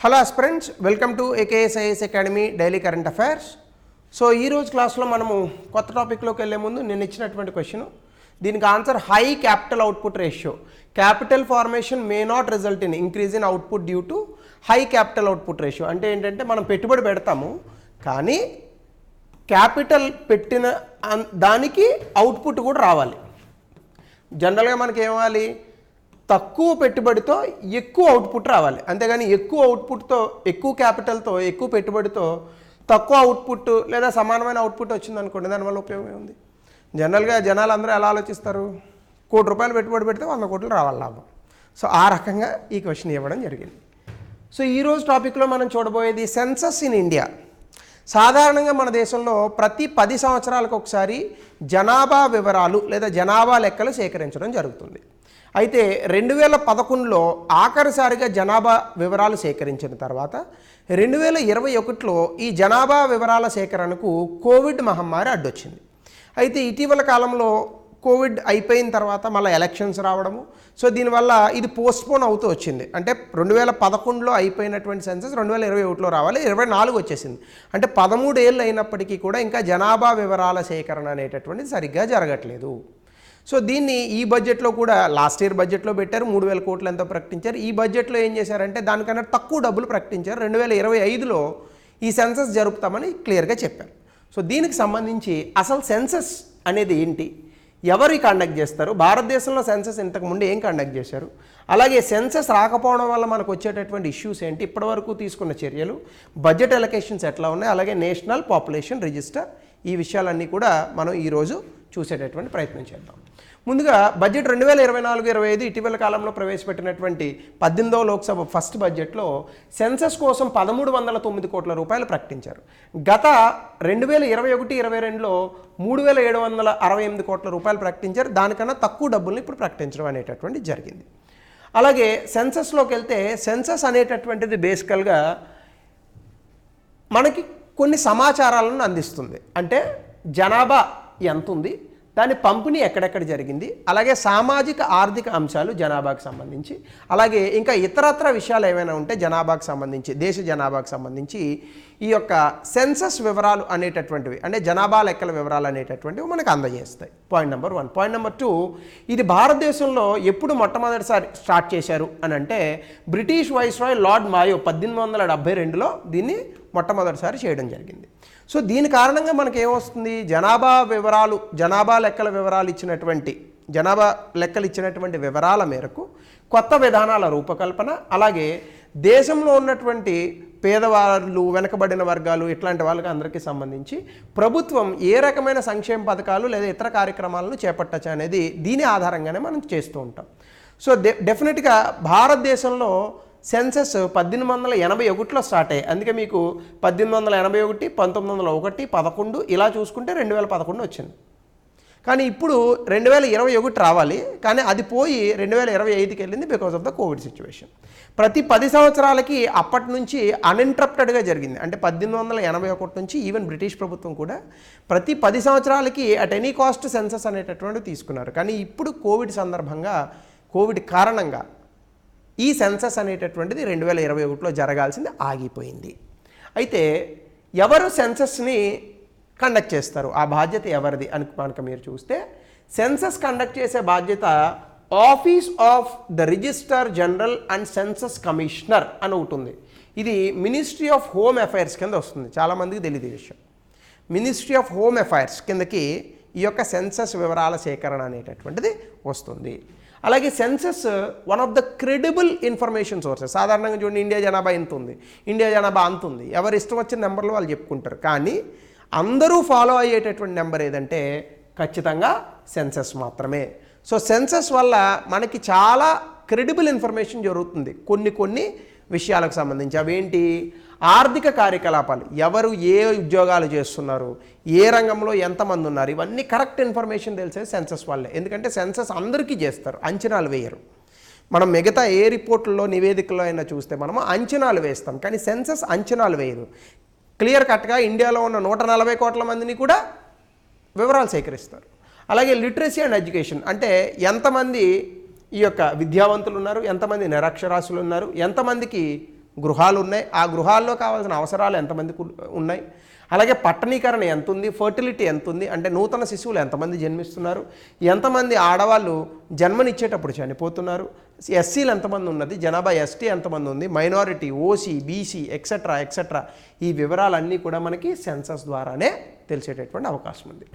Hello aspirants, welcome to AKSIS academy daily current affairs. So ఈరోజు క్లాస్లో మనము కొత్త టాపిక్లోకి వెళ్ళే ముందు నేను ఇచ్చినటువంటి క్వశ్చన్, దీనికి answer high capital output ratio. Capital formation may not result in increase in output due to high capital output ratio. అంటే ఏంటంటే మనం పెట్టుబడి పెడతాము, కానీ క్యాపిటల్ పెట్టిన దానికి అవుట్పుట్ కూడా రావాలి. జనరల్గా మనకి ఏమవ్వాలి, తక్కువ పెట్టుబడితో ఎక్కువ అవుట్పుట్ రావాలి. అంతేగాని ఎక్కువ అవుట్పుట్తో, ఎక్కువ క్యాపిటల్తో, ఎక్కువ పెట్టుబడితో తక్కువ అవుట్పుట్ లేదా సమానమైన అవుట్పుట్ వచ్చింది అనుకోండి, దానివల్ల ఉపయోగం ఏముంది? జనరల్గా జనాలు అందరూ ఎలా ఆలోచిస్తారు, ₹1,00,00,000 పెట్టుబడి పెడితే 100 కోట్లు రావాలి లాభం. సో ఆ రకంగా ఈ క్వశ్చన్ ఇవ్వడం జరిగింది. సో ఈరోజు టాపిక్లో మనం చూడబోయేది సెన్సస్ ఇన్ ఇండియా. సాధారణంగా మన దేశంలో ప్రతి 10 సంవత్సరాలకు ఒకసారి జనాభా వివరాలు లేదా జనాభా లెక్కలు సేకరించడం జరుగుతుంది. అయితే 2011లో ఆఖరిసారిగా జనాభా వివరాలు సేకరించిన తర్వాత 2021లో ఈ జనాభా వివరాల సేకరణకు కోవిడ్ మహమ్మారి అడ్డొచ్చింది. అయితే ఇటీవల కాలంలో కోవిడ్ అయిపోయిన తర్వాత మళ్ళీ ఎలక్షన్స్ రావడము, సో దీనివల్ల ఇది పోస్ట్పోన్ అవుతూ వచ్చింది. అంటే 2011లో అయిపోయినటువంటి సెన్సస్ 2021లో రావాలి, 24 వచ్చేసింది. అంటే 13 ఏళ్ళు అయినప్పటికీ కూడా ఇంకా జనాభా వివరాల సేకరణ అనేటటువంటిది సరిగ్గా జరగట్లేదు. సో దీన్ని ఈ బడ్జెట్లో కూడా లాస్ట్ ఇయర్ బడ్జెట్లో పెట్టారు, 3,000 కోట్లు ఎంతో ప్రకటించారు. ఈ బడ్జెట్లో ఏం చేశారంటే దానికన్నా తక్కువ డబ్బులు ప్రకటించారు. 2025లో ఈ సెన్సస్ జరుపుతామని క్లియర్గా చెప్పారు. సో దీనికి సంబంధించి అసలు సెన్సస్ అనేది ఏంటి, ఎవరు కండక్ట్ చేస్తారు, భారతదేశంలో సెన్సస్ ఇంతకుముందు ఏం కండక్ట్ చేశారు, అలాగే సెన్సస్ రాకపోవడం వల్ల మనకు వచ్చేటటువంటి ఇష్యూస్ ఏంటి, ఇప్పటివరకు తీసుకున్న చర్యలు, బడ్జెట్ అలొకేషన్స్ ఎట్లా ఉన్నాయి, అలాగే నేషనల్ పాపులేషన్ రిజిస్టర్, ఈ విషయాలన్నీ కూడా మనం ఈరోజు చూసేటటువంటి ప్రయత్నం చేద్దాం. ముందుగా బడ్జెట్ 2024-25 ఇటీవల కాలంలో ప్రవేశపెట్టినటువంటి 18వ లోక్సభ ఫస్ట్ బడ్జెట్లో సెన్సస్ కోసం 1,309 కోట్ల రూపాయలు ప్రకటించారు. గత 2021-22లో 3,768 కోట్ల రూపాయలు ప్రకటించారు. దానికన్నా తక్కువ డబ్బుల్ని ఇప్పుడు ప్రకటించడం అనేటటువంటి జరిగింది. అలాగే సెన్సస్లోకి వెళ్తే సెన్సస్ అనేటటువంటిది బేసికల్గా మనకి కొన్ని సమాచారాలను అందిస్తుంది. అంటే జనాభా ఎంత ఉంది, దాని పంపిణీ ఎక్కడెక్కడ జరిగింది, అలాగే సామాజిక ఆర్థిక అంశాలు జనాభాకు సంబంధించి, అలాగే ఇంకా ఇతరత్ర విషయాలు ఏమైనా ఉంటే జనాభాకు సంబంధించి, దేశ జనాభాకు సంబంధించి ఈ యొక్క సెన్సస్ వివరాలు అనేటటువంటివి, అంటే జనాభా లెక్కల వివరాలు అనేటటువంటివి మనకు అందజేస్తాయి. Point number 1. పాయింట్ నెంబర్ 2, ఇది భారతదేశంలో ఎప్పుడు మొట్టమొదటిసారి స్టార్ట్ చేశారు అని అంటే బ్రిటిష్ వైస్రాయ్ లార్డ్ మాయో 1872లో దీన్ని మొట్టమొదటిసారి చేయడం జరిగింది. సో దీని కారణంగా మనకి ఏమొస్తుంది, జనాభా లెక్కల వివరాలు ఇచ్చినటువంటి వివరాల మేరకు కొత్త విధానాల రూపకల్పన, అలాగే దేశంలో ఉన్నటువంటి పేదవాళ్ళు, వెనకబడిన వర్గాలు, ఇట్లాంటి వాళ్ళకి అందరికీ సంబంధించి ప్రభుత్వం ఏ రకమైన సంక్షేమ పథకాలు లేదా ఇతర కార్యక్రమాలను చేపట్టచ్చు అనేది దీని ఆధారంగానే మనం చేస్తూ ఉంటాం. సో డెఫినెట్గా భారతదేశంలో సెన్సస్ 1881లో స్టార్ట్ అయ్యాయి. అందుకే మీకు 1881, 1901, 11 ఇలా చూసుకుంటే 2011 వచ్చింది. కానీ ఇప్పుడు 2021 రావాలి, కానీ అది పోయి 2025కి వెళ్ళింది because of the Covid situation. ప్రతి 10 సంవత్సరాలకి అప్పటి నుంచి అన్ఇంటరప్టెడ్గా జరిగింది. అంటే 1881 నుంచి ఈవెన్ బ్రిటిష్ ప్రభుత్వం కూడా ప్రతి 10 సంవత్సరాలకి అట్ ఎనీ కాస్ట్ సెన్సస్ అనేటటువంటివి తీసుకున్నారు. కానీ ఇప్పుడు కోవిడ్ కారణంగా ఈ సెన్సస్ అనేటటువంటిది 2021లో జరగాల్సింది ఆగిపోయింది. అయితే ఎవరు సెన్సస్ని కండక్ట్ చేస్తారు, ఆ బాధ్యత ఎవరిది అని కనుక మీరు చూస్తే, సెన్సస్ కండక్ట్ చేసే బాధ్యత office of the registrar general and census commissioner అని ఒకటి ఉంది. ఇది మినిస్ట్రీ ఆఫ్ హోమ్ అఫైర్స్ కింద వస్తుంది. చాలామందికి తెలియదు ఈ విషయం. మినిస్ట్రీ ఆఫ్ హోమ్ అఫైర్స్ కిందకి ఈ యొక్క సెన్సస్ వివరాల సేకరణ అనేటటువంటిది వస్తుంది. అలాగే census one of the credible information sources. సాధారణంగా చూడండి, ఇండియా జనాభా ఎంత ఉంది, ఇండియా జనాభా అంత ఉంది, ఎవరు ఇష్టం వచ్చిన నెంబర్లు వాళ్ళు చెప్పుకుంటారు. కానీ అందరూ ఫాలో అయ్యేటటువంటి నెంబర్ ఏదంటే ఖచ్చితంగా సెన్సస్ మాత్రమే. సో సెన్సస్ వల్ల మనకి చాలా క్రెడిబుల్ ఇన్ఫర్మేషన్ జరుగుతుంది కొన్ని విషయాలకు సంబంధించి. అవేంటి, ఆర్థిక కార్యకలాపాలు, ఎవరు ఏ ఉద్యోగాలు చేస్తున్నారు, ఏ రంగంలో ఎంతమంది ఉన్నారు, ఇవన్నీ కరెక్ట్ ఇన్ఫర్మేషన్ తెలిసేది సెన్సస్ వల్లే. ఎందుకంటే సెన్సస్ అందరికీ చేస్తారు, అంచనాలు వేయరు. మనం మిగతా ఏ రిపోర్టుల్లో నివేదికల్లో అయినా చూస్తే మనము అంచనాలు వేస్తాం, కానీ సెన్సస్ అంచనాలు వేయదు. క్లియర్ కట్గా ఇండియాలో ఉన్న 140 కోట్ల మందిని కూడా వివరాలు సేకరిస్తారు. అలాగే లిటరసీ అండ్ ఎడ్యుకేషన్, అంటే ఎంతమంది ఈ యొక్క విద్యావంతులు ఉన్నారు, ఎంతమంది నిరక్షరాస్యులు ఉన్నారు, ఎంతమందికి గృహాలు ఉన్నాయి, ఆ గృహాల్లో కావాల్సిన అవసరాలు ఎంతమందికి ఉన్నాయి, అలాగే పట్టణీకరణ ఎంత ఉంది, ఫర్టిలిటీ ఎంత ఉంది, అంటే నూతన శిశువులు ఎంతమంది జన్మిస్తున్నారు, ఎంతమంది ఆడవాళ్ళు జన్మనిచ్చేటప్పుడు చనిపోతున్నారు, ఎస్సీలు ఎంతమంది ఉన్నది, జనాభా ఎస్టీ ఎంతమంది ఉంది, minority, OC, BC etcetera etcetera, ఈ వివరాలన్నీ కూడా మనకి సెన్సస్ ద్వారానే తెలిసేటటువంటి అవకాశం ఉంది.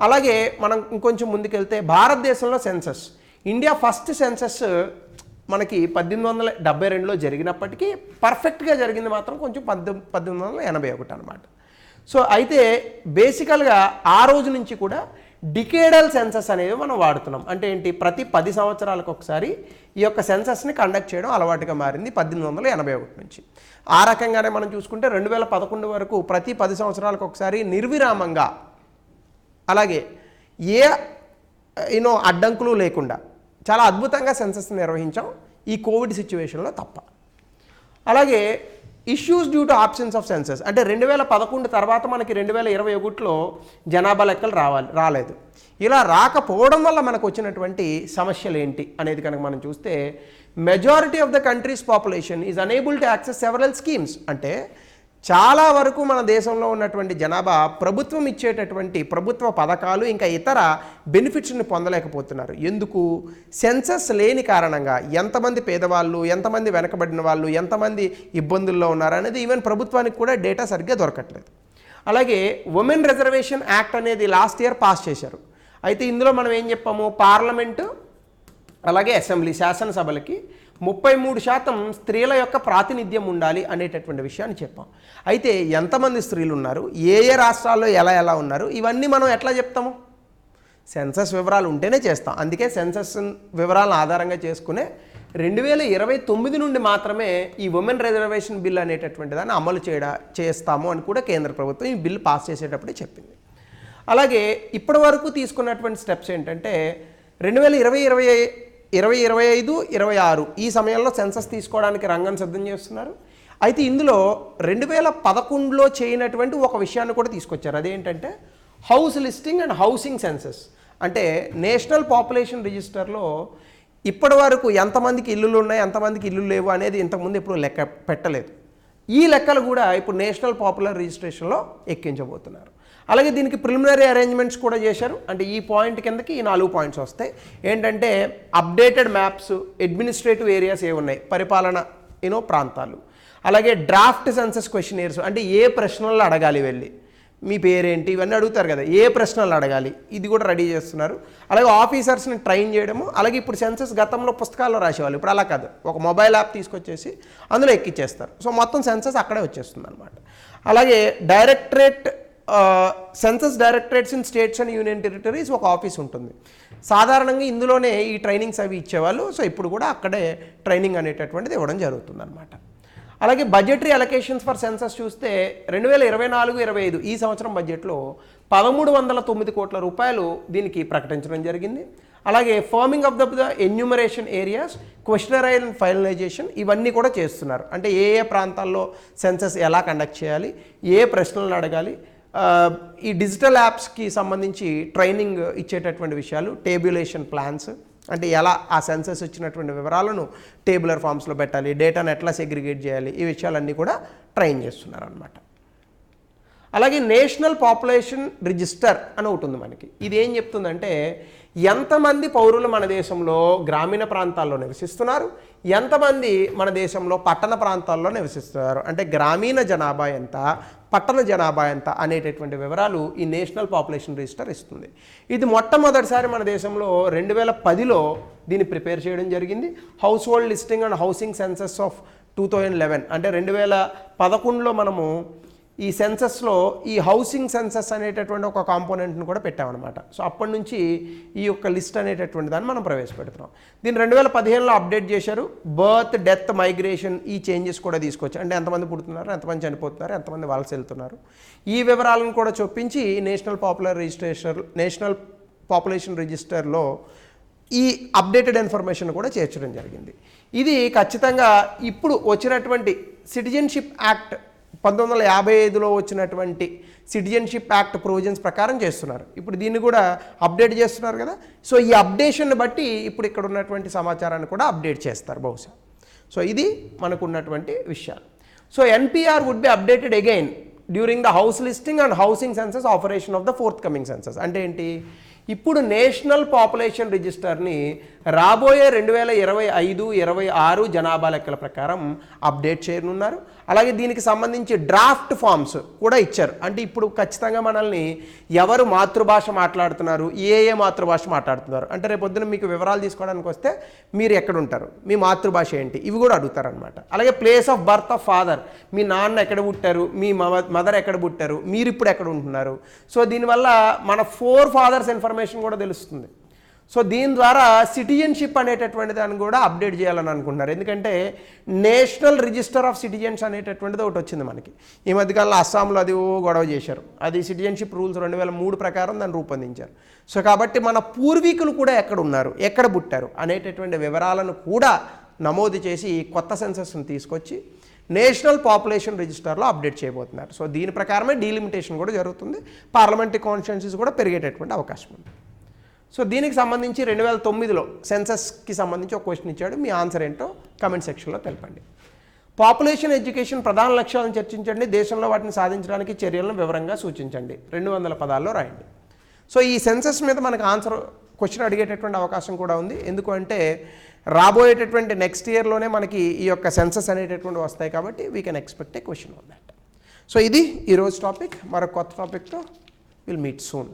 అలాగే మనం ఇంకొంచెం ముందుకెళ్తే భారతదేశంలో సెన్సస్, ఇండియా ఫస్ట్ సెన్సస్ మనకి 1872లో జరిగినప్పటికీ పర్ఫెక్ట్గా జరిగింది మాత్రం కొంచెం 1881 అనమాట. సో అయితే బేసికల్గా ఆ రోజు నుంచి కూడా డికేడల్ సెన్సస్ అనేవి మనం వాడుతున్నాం. అంటే ఏంటి, ప్రతి 10 సంవత్సరాలకు ఒకసారి ఈ యొక్క సెన్సస్ని కండక్ట్ చేయడం అలవాటుగా మారింది 1881 నుంచి. ఆ రకంగానే మనం చూసుకుంటే 2011 వరకు ప్రతి 10 సంవత్సరాలకు ఒకసారి నిర్విరామంగా, అలాగే ఏ అడ్డంకులు లేకుండా చాలా అద్భుతంగా సెన్సస్ నిర్వహించాం ఈ కోవిడ్ సిచ్యువేషన్లో తప్ప. అలాగే issues due to absence of census, అంటే 2011 తర్వాత మనకి 2021లో జనాభా లెక్కలు రాలేదు. ఇలా రాకపోవడం వల్ల మనకు వచ్చినటువంటి సమస్యలు ఏంటి అనేది కనుక మనం చూస్తే, majority of the countries population is unable to access several schemes, అంటే చాలా వరకు మన దేశంలో ఉన్నటువంటి జనాభా ప్రభుత్వం ఇచ్చేటటువంటి ప్రభుత్వ పథకాలు ఇంకా ఇతర బెనిఫిట్స్ని పొందలేకపోతున్నారు. ఎందుకు? సెన్సస్ లేని కారణంగా ఎంతమంది పేదవాళ్ళు, ఎంతమంది వెనకబడిన వాళ్ళు, ఎంతమంది ఇబ్బందుల్లో ఉన్నారు అనేది ఈవెన్ ప్రభుత్వానికి కూడా డేటా సరిగ్గా దొరకట్లేదు. అలాగే ఉమెన్ రిజర్వేషన్ యాక్ట్ అనేది లాస్ట్ ఇయర్ పాస్ చేశారు. అయితే ఇందులో మనం ఏం చెప్పాము, పార్లమెంటు అలాగే అసెంబ్లీ శాసనసభలకి 33% స్త్రీల యొక్క ప్రాతినిధ్యం ఉండాలి అనేటటువంటి విషయాన్ని చెప్పాం. అయితే ఎంతమంది స్త్రీలు ఉన్నారు, ఏ ఏ రాష్ట్రాల్లో ఎలా ఉన్నారు, ఇవన్నీ మనం ఎట్లా చెప్తాము? సెన్సస్ వివరాలు ఉంటేనే చేస్తాం. అందుకే సెన్సస్ వివరాలను ఆధారంగా చేసుకునే 2029 నుండి మాత్రమే ఈ ఉమెన్ రిజర్వేషన్ బిల్ అనేటటువంటి దాన్ని అమలు చేస్తాము అని కూడా కేంద్ర ప్రభుత్వం ఈ బిల్ పాస్ చేసేటప్పుడే చెప్పింది. అలాగే ఇప్పటి వరకు తీసుకున్నటువంటి స్టెప్స్ ఏంటంటే 2025, 26 ఈ సమయంలో సెన్సస్ తీసుకోవడానికి రంగం సిద్ధం చేస్తున్నారు. అయితే ఇందులో 2011లో చేయనటువంటి ఒక విషయాన్ని కూడా తీసుకొచ్చారు. అదేంటంటే house listing and housing census. అంటే నేషనల్ పాపులేషన్ రిజిస్టర్లో ఇప్పటి వరకు ఎంతమందికి ఇల్లులు ఉన్నాయి, ఎంతమందికి ఇల్లు లేవు అనేది ఇంతకుముందు ఎప్పుడు లెక్క పెట్టలేదు. ఈ లెక్కలు కూడా ఇప్పుడు నేషనల్ పాపులర్ రిజిస్ట్రేషన్లో ఎక్కించబోతున్నారు. అలాగే దీనికి ప్రిలిమినరీ అరేంజ్మెంట్స్ కూడా చేశారు. అంటే ఈ పాయింట్ కిందకి ఈ 4 పాయింట్స్ వస్తాయి. ఏంటంటే అప్డేటెడ్ మ్యాప్స్, అడ్మినిస్ట్రేటివ్ ఏరియాస్ ఉన్నాయి, పరిపాలన ప్రాంతాలు, అలాగే డ్రాఫ్ట్ సెన్సస్ క్వశ్చనీర్స్, అంటే ఏ ప్రశ్నలు అడగాలి వెళ్ళి, మీ పేరేంటి, ఇవన్నీ అడుగుతారు కదా, ఏ ప్రశ్నలు అడగాలి, ఇది కూడా రెడీ చేస్తున్నారు. అలాగే ఆఫీసర్స్ని ట్రైన్ చేయడము. అలాగే ఇప్పుడు సెన్సస్ గతంలో పుస్తకాల్లో రాసేవాళ్ళు, ఇప్పుడు అలా కాదు, ఒక మొబైల్ యాప్ తీసుకొచ్చేసి అందులో ఎక్కిచ్చేస్తారు. సో మొత్తం సెన్సస్ అక్కడే వచ్చేస్తుంది అనమాట. అలాగే census directorates in states and union territories ఒక ఆఫీస్ ఉంటుంది. సాధారణంగా ఇందులోనే ఈ ట్రైనింగ్స్ అవి ఇచ్చేవాళ్ళు. సో ఇప్పుడు కూడా అక్కడే ట్రైనింగ్ అనేటటువంటిది ఇవ్వడం జరుగుతుంది అనమాట. అలాగే బడ్జెటరీ అలొకేషన్స్ ఫర్ సెన్సస్ చూస్తే 2024-25 ఈ సంవత్సరం బడ్జెట్లో 1309 కోట్ల రూపాయలు దీనికి ప్రకటించడం జరిగింది. అలాగే forming of the enumeration areas, questionnaire and finalisation ఇవన్నీ కూడా చేస్తున్నారు. అంటే ఏ ఏ ప్రాంతాల్లో సెన్సస్ ఎలా కండక్ట్ చేయాలి, ఏ ప్రశ్నలను అడగాలి, ఈ డిజిటల్ యాప్స్కి సంబంధించి ట్రైనింగ్ ఇచ్చేటటువంటి విషయాలు, టేబులేషన్ ప్లాన్స్, అంటే ఎలా ఆ సెన్సస్ ఇచ్చినటువంటి వివరాలను టేబులర్ ఫామ్స్లో పెట్టాలి, డేటాను ఎట్లా సెగ్రిగేట్ చేయాలి, ఈ విషయాలన్నీ కూడా ట్రైన్ చేస్తున్నారు అనమాట. అలాగే నేషనల్ పాపులేషన్ రిజిస్టర్ అని ఒకటి ఉంది మనకి. ఇది ఏం చెప్తుందంటే ఎంతమంది పౌరులు మన దేశంలో గ్రామీణ ప్రాంతాల్లో నివసిస్తున్నారు, ఎంతమంది మన దేశంలో పట్టణ ప్రాంతాల్లో నివసిస్తున్నారు, అంటే గ్రామీణ జనాభా ఎంత, పట్టణ జనాభా ఎంత అనేటటువంటి వివరాలు ఈ నేషనల్ పాపులేషన్ రిజిస్టర్ ఇస్తుంది. ఇది మొట్టమొదటిసారి మన దేశంలో 2010లో దీన్ని ప్రిపేర్ చేయడం జరిగింది. House hold listing and housing census of 2011, అంటే 2011లో మనము ఈ సెన్సస్లో ఈ హౌసింగ్ సెన్సస్ అనేటటువంటి ఒక కాంపోనెంట్ని కూడా పెట్టామన్నమాట. సో అప్పటి నుంచి ఈ యొక్క లిస్ట్ అనేటటువంటి దాన్ని మనం ప్రవేశపెడుతున్నాం. దీన్ని 2015లో అప్డేట్ చేశారు. బర్త్, డెత్, మైగ్రేషన్ ఈ చేంజెస్ కూడా తీసుకొచ్చారు. అంటే ఎంతమంది పుడుతున్నారు, ఎంతమంది చనిపోతున్నారు, ఎంతమంది వలస వెళ్తున్నారు, ఈ వివరాలను కూడా చొప్పించి నేషనల్ పాపులేషన్ రిజిస్టర్లో ఈ అప్డేటెడ్ ఇన్ఫర్మేషన్ కూడా చేర్చడం జరిగింది. ఇది ఖచ్చితంగా ఇప్పుడు వచ్చినటువంటి సిటిజన్షిప్ యాక్ట్ 1955లో వచ్చినటువంటి సిటిజన్షిప్ యాక్ట్ ప్రొవిజన్స్ ప్రకారం చేస్తున్నారు. ఇప్పుడు దీన్ని కూడా అప్డేట్ చేస్తున్నారు కదా. సో ఈ అప్డేషన్ బట్టి ఇప్పుడు ఇక్కడ ఉన్నటువంటి సమాచారాన్ని కూడా అప్డేట్ చేస్తారు బహుశా. సో ఇది మనకు ఉన్నటువంటి విషయాలు. So NPR would be updated again during the house listing and housing census operation of the forthcoming census. అంటే ఏంటి, ఇప్పుడు నేషనల్ పాపులేషన్ రిజిస్టర్ని రాబోయే 2025-26 జనాభా లెక్కల ప్రకారం అప్డేట్ చేయనున్నారు. అలాగే దీనికి సంబంధించి డ్రాఫ్ట్ ఫామ్స్ కూడా ఇచ్చారు. అంటే ఇప్పుడు ఖచ్చితంగా మనల్ని ఎవరు మాతృభాష మాట్లాడుతున్నారు, ఏ మాతృభాష మాట్లాడుతున్నారు అంటే రేపొద్దున మీకు వివరాలు తీసుకోవడానికి వస్తే మీరు ఎక్కడ ఉంటారు, మీ మాతృభాష ఏంటి, ఇవి కూడా అడుగుతారనమాట. అలాగే place of birth of father, మీ నాన్న ఎక్కడ పుట్టారు, మీ మదర్ ఎక్కడ పుట్టారు, మీరు ఇప్పుడు ఎక్కడ ఉంటున్నారు. సో దీనివల్ల మన 4 ఫాదర్స్ ఇన్ఫర్మేషన్ కూడా తెలుస్తుంది. సో దీని ద్వారా సిటిజన్షిప్ అనేటటువంటి దాన్ని కూడా అప్డేట్ చేయాలని అనుకుంటున్నారు. ఎందుకంటే నేషనల్ రిజిస్టర్ ఆఫ్ సిటిజన్స్ అనేటటువంటిది ఒకటి వచ్చింది మనకి. ఈ మధ్యకాలంలో అస్సాంలో అది గొడవ చేశారు. అది సిటిజన్షిప్ రూల్స్ 2003 ప్రకారం దాన్ని రూపొందించారు. సో కాబట్టి మన పూర్వీకులు కూడా ఎక్కడ ఉన్నారు, ఎక్కడ పుట్టారు అనేటటువంటి వివరాలను కూడా నమోదు చేసి కొత్త సెన్సస్ని తీసుకొచ్చి నేషనల్ పాపులేషన్ రిజిస్టర్లో అప్డేట్ చేయబోతున్నారు. సో దీని ప్రకారమే డీలిమిటేషన్ కూడా జరుగుతుంది. పార్లమెంటరీ కాన్స్టిట్యున్సీస్ కూడా పెరిగేటటువంటి అవకాశం ఉంది. సో దీనికి సంబంధించి 2009లో సెన్సస్కి సంబంధించి ఒక క్వశ్చన్ ఇచ్చాడు. మీ ఆన్సర్ ఏంటో కమెంట్ సెక్షన్లో తెలపండి. పాపులేషన్ ఎడ్యుకేషన్ ప్రధాన లక్ష్యాలను చర్చించండి, దేశంలో వాటిని సాధించడానికి చర్యలను వివరంగా సూచించండి. 200 పదాల్లో రాయండి. సో ఈ సెన్సస్ మీద మనకు ఆన్సర్ క్వశ్చన్ అడిగేటటువంటి అవకాశం కూడా ఉంది. ఎందుకు అంటే రాబోయేటటువంటి నెక్స్ట్ ఇయర్లోనే మనకి ఈ యొక్క సెన్సస్ అనేటటువంటి వస్తాయి కాబట్టి we can expect A question on that. So ఇది ఈరోజు టాపిక్. మరొక కొత్త టాపిక్తో విల్ మీట్ సూన్.